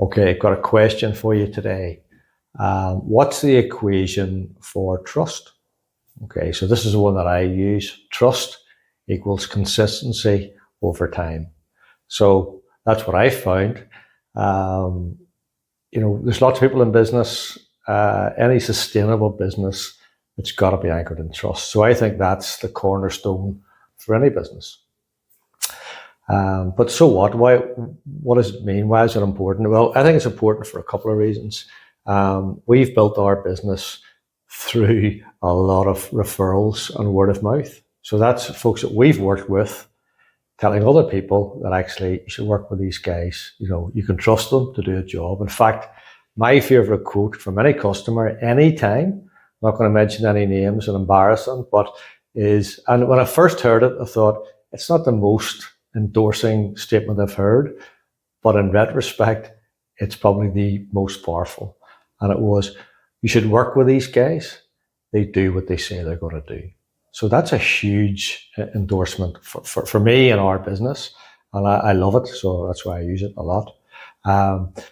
Okay, got a question for you today. What's the equation for trust? Okay, so this is the one that I use. Trust equals consistency over time. So that's what I found. Um, there's lots of people in business. Any sustainable business, it's got to be anchored in trust. So I think that's the cornerstone for any business. But so what? Why? What does it mean? Why is it important? Well, I think it's important for a couple of reasons. We've built our business through a lot of referrals and word of mouth. So that's folks that we've worked with telling other people that actually you should work with these guys. You can trust them to do a job. In fact, my favorite quote from any customer, anytime, I'm not going to mention any names and embarrass them, but and when I first heard it, I thought, it's not the most endorsing statement I've heard, but in retrospect, it's probably the most powerful. And it was, you should work with these guys. They do what they say they're going to do. So that's a huge endorsement for me and our business. And I love it. So that's why I use it a lot.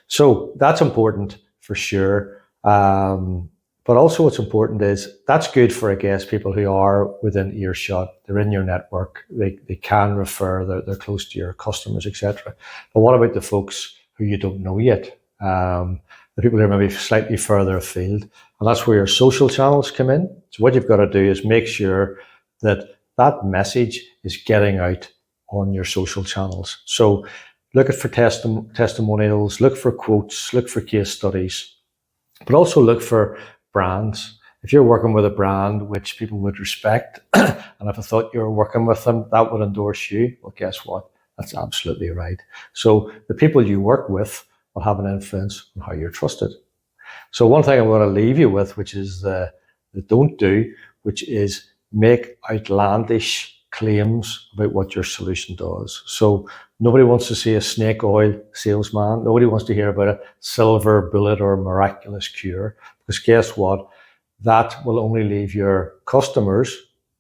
So that's important for sure. But also what's important is that's good for, I guess, people who are within earshot. They're in your network. They can refer. They're close to your customers, etc. But what about the folks who you don't know yet? The people who are maybe slightly further afield. And that's where your social channels come in. So what you've got to do is make sure that that message is getting out on your social channels. So look for testimonials, look for quotes, look for case studies, but also look for brands. If you're working with a brand which people would respect, and if I thought you were working with them, that would endorse you, well, guess what? That's absolutely right. So the people you work with will have an influence on how you're trusted. So one thing I'm going to leave you with, which is the don't do, which is make outlandish claims about what your solution does. So nobody wants to see a snake oil salesman. Nobody wants to hear about a silver bullet or miraculous cure, because guess what? That will only leave your customers,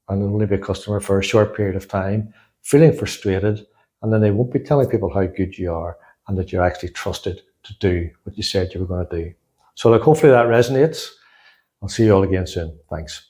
and it'll only be a customer for a short period of time, feeling frustrated, and then they won't be telling people how good you are and that you're actually trusted to do what you said you were going to do. So look, hopefully that resonates. I'll see you all again soon. Thanks.